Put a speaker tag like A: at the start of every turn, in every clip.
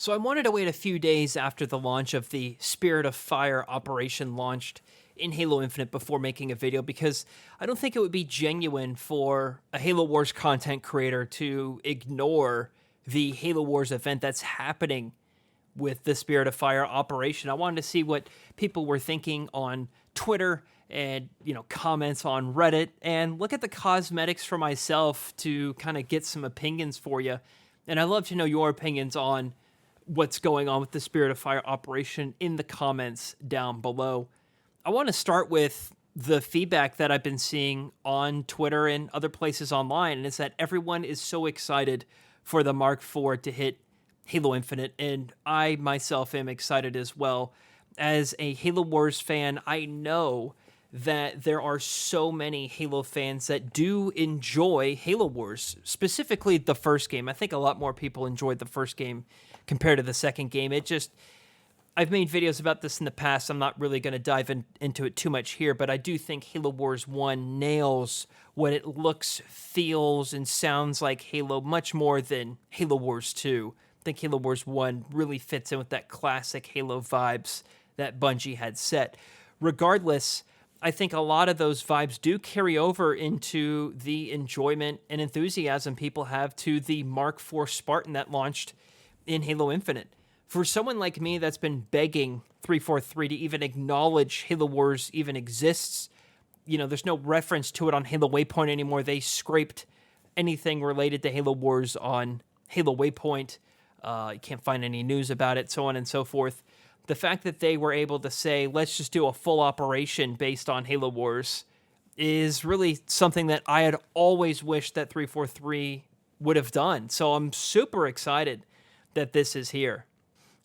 A: So I wanted to wait a few days after the launch of the Spirit of Fire operation launched in Halo Infinite before making a video because I don't think it would be genuine for a Halo Wars content creator to ignore the Halo Wars event that's happening with the Spirit of Fire operation. I wanted to see what people were thinking on Twitter and, comments on Reddit, and look at the cosmetics for myself to kind of get some opinions for you. And I'd love to know your opinions on what's going on with the Spirit of Fire operation in the comments down below. I want to start with the feedback that I've been seeing on Twitter and other places online, and it's that everyone is so excited for the Mark IV to hit Halo Infinite, and I myself am excited as well. As a Halo Wars fan, I know that there are so many Halo fans that do enjoy Halo Wars, specifically the first game. I think a lot more people enjoyed the first game compared to the second game. I've made videos about this in the past. I'm not really going to dive into it too much here, but I do think Halo Wars 1 nails what it looks, feels, and sounds like Halo much more than Halo Wars 2. I think Halo Wars 1 really fits in with that classic Halo vibes that Bungie had set. Regardless, I think a lot of those vibes do carry over into the enjoyment and enthusiasm people have to the Mark IV Spartan that launched in Halo Infinite. For someone like me that's been begging 343 to even acknowledge Halo Wars even exists, there's no reference to it on Halo Waypoint anymore. They scraped anything related to Halo Wars on Halo Waypoint. You can't find any news about it, so on and so forth. The fact that they were able to say, let's just do a full operation based on Halo Wars is really something that I had always wished that 343 would have done. So I'm super excited that this is here.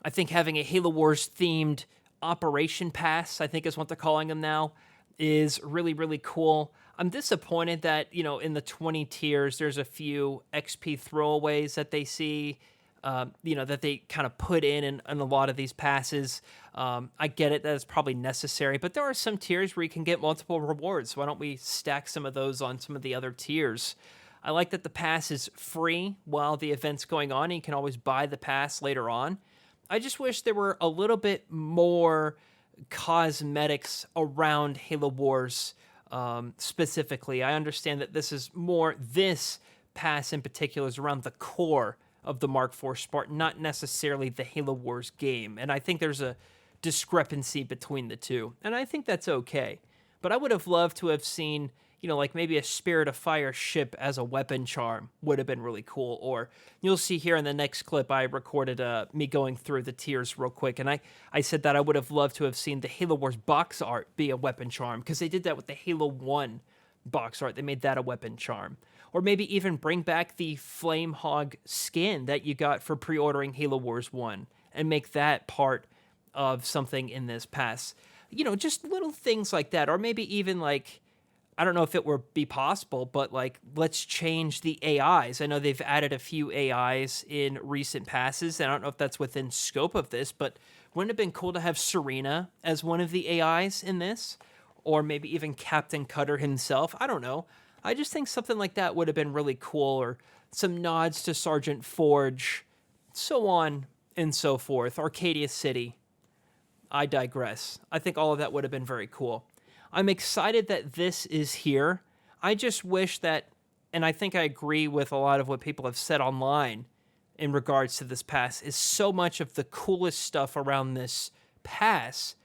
A: I think having a Halo Wars themed operation pass, I think is what they're calling them now, is really, really cool. I'm disappointed that, in the 20 tiers, there's a few XP throwaways that they see, that they kind of put in a lot of these passes. I get it, that it's probably necessary, but there are some tiers where you can get multiple rewards. Why don't we stack some of those on some of the other tiers? I like that the pass is free while the event's going on, and you can always buy the pass later on. I just wish there were a little bit more cosmetics around Halo Wars specifically. I understand that this pass in particular is around the core of the Mark IV Spartan, not necessarily the Halo Wars game. And I think there's a discrepancy between the two. And I think that's okay. But I would have loved to have seen, like maybe a Spirit of Fire ship as a weapon charm would have been really cool. Or you'll see here in the next clip, I recorded me going through the tiers real quick. And I said that I would have loved to have seen the Halo Wars box art be a weapon charm, because they did that with the Halo 1 box art. They made that a weapon charm. Or maybe even bring back the Flame Hog skin that you got for pre-ordering Halo Wars 1 and make that part of something in this pass. Just little things like that. Or maybe even I don't know if it would be possible, but let's change the AIs. I know they've added a few AIs in recent passes, and I don't know if that's within scope of this, but wouldn't it have been cool to have Serena as one of the AIs in this? Or maybe even Captain Cutter himself. I don't know. I just think something like that would have been really cool, or some nods to Sergeant Forge, so on and so forth. Arcadia City. I digress. I think all of that would have been very cool. I'm excited that this is here. I just wish that, and I think I agree with a lot of what people have said online in regards to this pass, is so much of the coolest stuff around this pass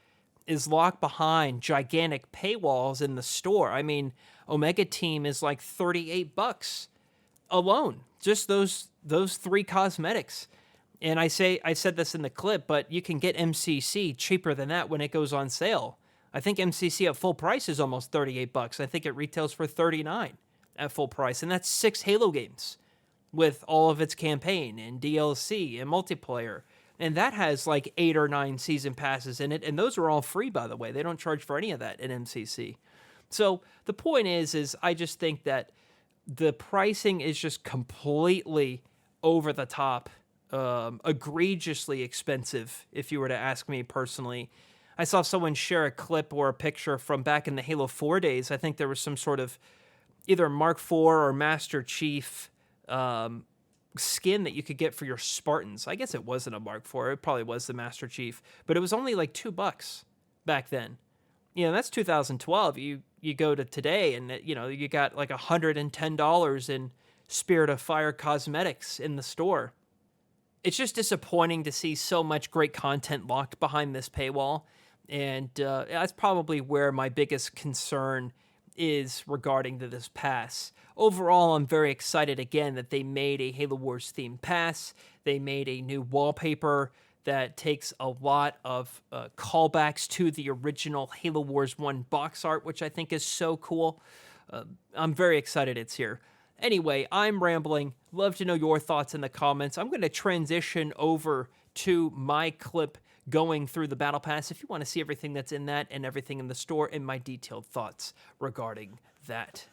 A: is locked behind gigantic paywalls in the store. I mean, Omega Team is like $38 alone. Just those three cosmetics. And I said this in the clip, but you can get MCC cheaper than that when it goes on sale. I think MCC at full price is almost $38. I think it retails for $39 at full price. And that's 6 Halo games with all of its campaign and DLC and multiplayer. And that has 8 or 9 season passes in it. And those are all free, by the way. They don't charge for any of that in MCC. So the point is I just think that the pricing is just completely over the top, egregiously expensive, if you were to ask me personally. I saw someone share a clip or a picture from back in the Halo 4 days. I think there was some sort of either Mark IV or Master Chief skin that you could get for your Spartans. I guess it wasn't a Mark IV. It probably was the Master Chief, but it was only like $2 back then. That's 2012. You go to today, and you got like $110 in Spirit of Fire cosmetics in the store. It's just disappointing to see so much great content locked behind this paywall, and that's probably where my biggest concern is regarding to this pass. Overall, I'm very excited again that they made a Halo Wars themed pass. They made a new wallpaper that takes a lot of callbacks to the original Halo Wars 1 box art, which I think is so cool. I'm very excited it's here. Anyway, I'm rambling. Love to know your thoughts in the comments. I'm going to transition over to my clip going through the Battle Pass if you want to see everything that's in that and everything in the store and my detailed thoughts regarding that.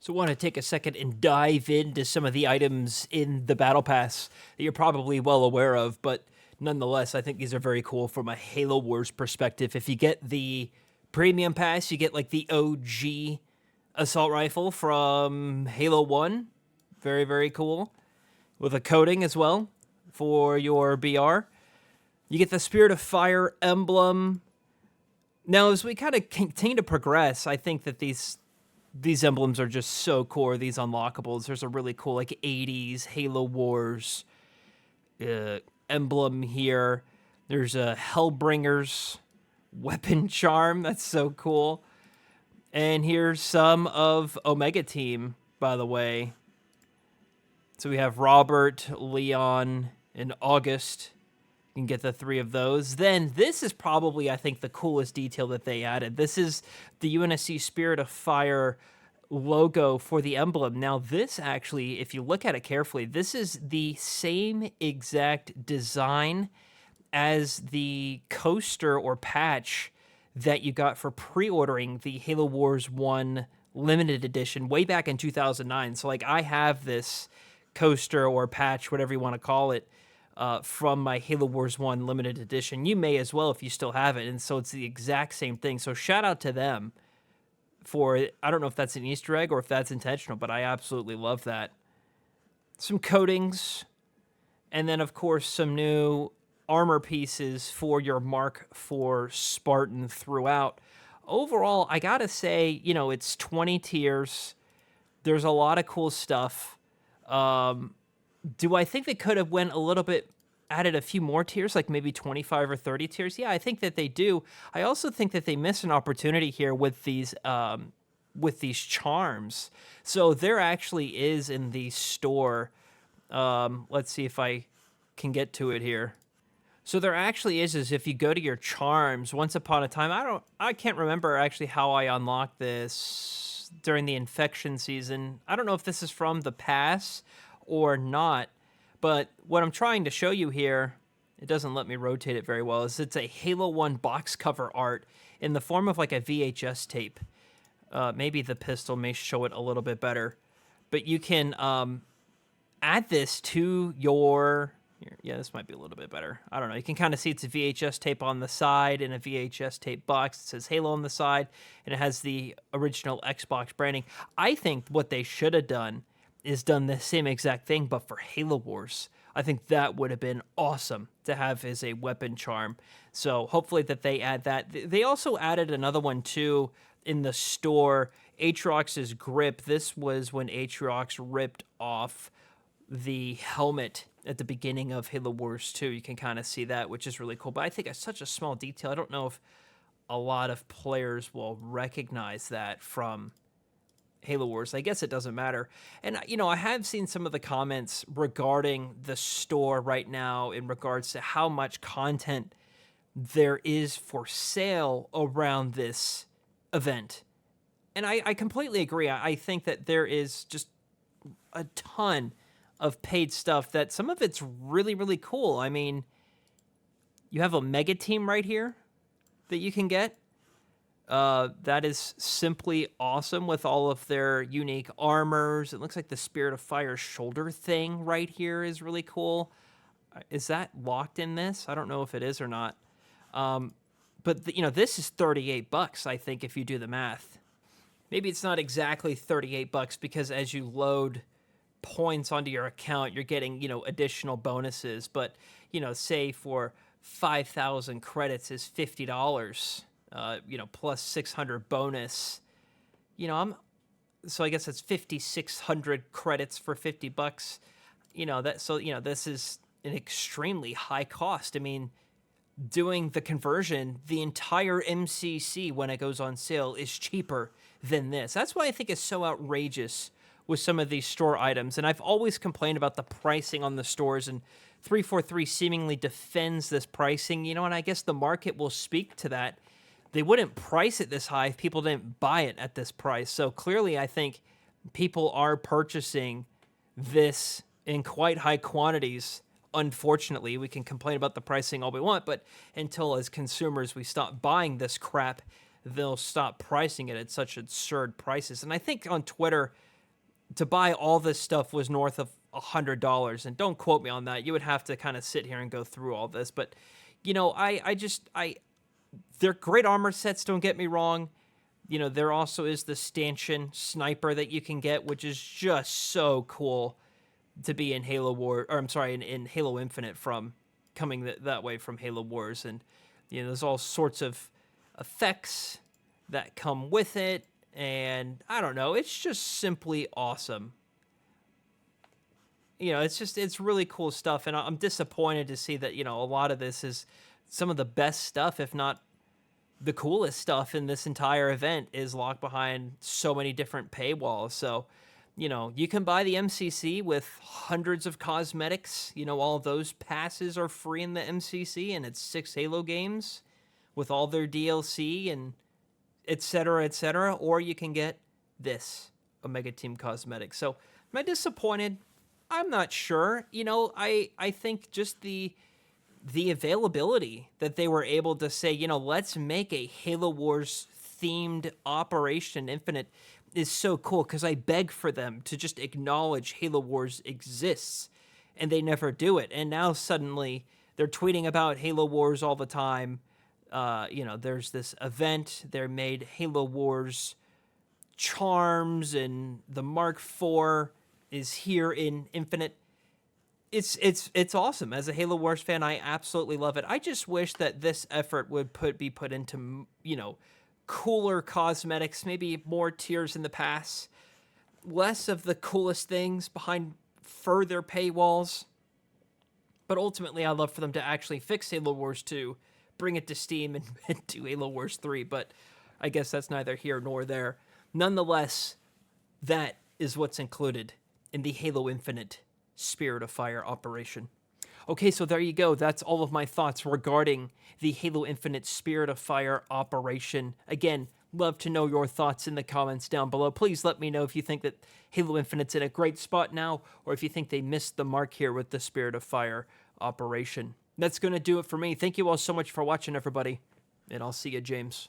A: So I want to take a second and dive into some of the items in the Battle Pass that you're probably well aware of, but nonetheless, I think these are very cool from a Halo Wars perspective. If you get the Premium Pass, you get like the OG assault rifle from Halo 1. Very, very cool. With a coating as well for your BR. You get the Spirit of Fire emblem. Now, as we kind of continue to progress, I think that these emblems are just so cool, these unlockables. There's a really cool, like, 80s Halo Wars emblem here. There's a Hellbringer's weapon charm. That's so cool. And here's some of Omega Team, by the way. So we have Robert, Leon, and August. You can get the 3 of those. Then this is probably, I think, the coolest detail that they added. This is the UNSC Spirit of Fire logo for the emblem. Now this actually, if you look at it carefully, this is the same exact design as the coaster or patch that you got for pre-ordering the Halo Wars 1 limited edition way back in 2009. So like I have this coaster or patch, whatever you want to call it, from my Halo Wars 1 limited edition. You may as well if you still have it. And so it's the exact same thing. So shout out to them for, I don't know if that's an Easter egg or if that's intentional, but I absolutely love that. Some coatings, and then of course some new armor pieces for your Mark IV Spartan throughout. Overall, I gotta say, it's 20 tiers. There's a lot of cool stuff. Do I think they could have went a little bit, added a few more tiers, like maybe 25 or 30 tiers? Yeah, I think that they do. I also think that they missed an opportunity here with these charms. So there actually is in the store. Let's see if I can get to it here. So there actually is if you go to your charms, once upon a time, I can't remember actually how I unlocked this during the infection season. I don't know if this is from the pass or not, but what I'm trying to show you here, it doesn't let me rotate it very well, is it's a Halo 1 box cover art in the form of like a VHS tape. Maybe the pistol may show it a little bit better, but you can add this to your... Yeah, this might be a little bit better. I don't know. You can kind of see it's a VHS tape on the side and a VHS tape box. It says Halo on the side, and it has the original Xbox branding. I think what they should have done is done the same exact thing, but for Halo Wars. I think that would have been awesome to have as a weapon charm. So hopefully that they add that. They also added another one, too, in the store. Aatrox's grip. This was when Aatrox ripped off the helmet at the beginning of Halo Wars 2. You can kind of see that, which is really cool. But I think it's such a small detail. I don't know if a lot of players will recognize that from Halo Wars. I guess it doesn't matter. And, I have seen some of the comments regarding the store right now in regards to how much content there is for sale around this event. And I completely agree. I think that there is just a ton of paid stuff that some of it's really, really cool. I mean, you have a mega team right here that you can get. That is simply awesome with all of their unique armors. It looks like the Spirit of Fire shoulder thing right here is really cool. Is that locked in this? I don't know if it is or not. But this is $38, I think, if you do the math. Maybe it's not exactly $38 because as you load points onto your account, you're getting, additional bonuses. But, say for 5,000 credits is $50, plus 600 bonus. So I guess that's 5,600 credits for $50. This is an extremely high cost. I mean, doing the conversion, the entire MCC when it goes on sale is cheaper than this. That's why I think it's so outrageous with some of these store items. And I've always complained about the pricing on the stores, and 343 seemingly defends this pricing, and I guess the market will speak to that. They wouldn't price it this high if people didn't buy it at this price. So clearly, I think people are purchasing this in quite high quantities. Unfortunately, we can complain about the pricing all we want, but until as consumers we stop buying this crap, they'll stop pricing it at such absurd prices. And I think on Twitter, to buy all this stuff was north of $100. And don't quote me on that. You would have to kind of sit here and go through all this. But, they're great armor sets, don't get me wrong. There also is the stanchion sniper that you can get, which is just so cool to be in in Halo Infinite, from coming that way from Halo Wars. And, there's all sorts of effects that come with it. And I don't know, it's just simply awesome. It's really cool stuff. And I'm disappointed to see that, a lot of this is some of the best stuff, if not the coolest stuff in this entire event, is locked behind so many different paywalls. So, you can buy the MCC with hundreds of cosmetics. All those passes are free in the MCC, and it's 6 Halo games with all their DLC and et cetera, or you can get this Omega Team cosmetic. So, am I disappointed? I'm not sure. I think just the availability that they were able to say, let's make a Halo Wars themed Operation Infinite is so cool, because I beg for them to just acknowledge Halo Wars exists, and they never do it. And now suddenly they're tweeting about Halo Wars all the time. There's this event. They made Halo Wars charms, and the Mark IV is here in Infinite. It's awesome. As a Halo Wars fan, I absolutely love it. I just wish that this effort would be put into, cooler cosmetics, maybe more tiers in the pass, less of the coolest things behind further paywalls. But ultimately, I'd love for them to actually fix Halo Wars 2, bring it to Steam, and do Halo Wars 3. But I guess that's neither here nor there. Nonetheless, that is what's included in the Halo Infinite Spirit of Fire operation. Okay, so there you go. That's all of my thoughts regarding the Halo Infinite Spirit of Fire operation. Again, love to know your thoughts in the comments down below. Please let me know if you think that Halo Infinite's in a great spot now, or if you think they missed the mark here with the Spirit of Fire operation. That's going to do it for me. Thank you all so much for watching, everybody, and I'll see you, James.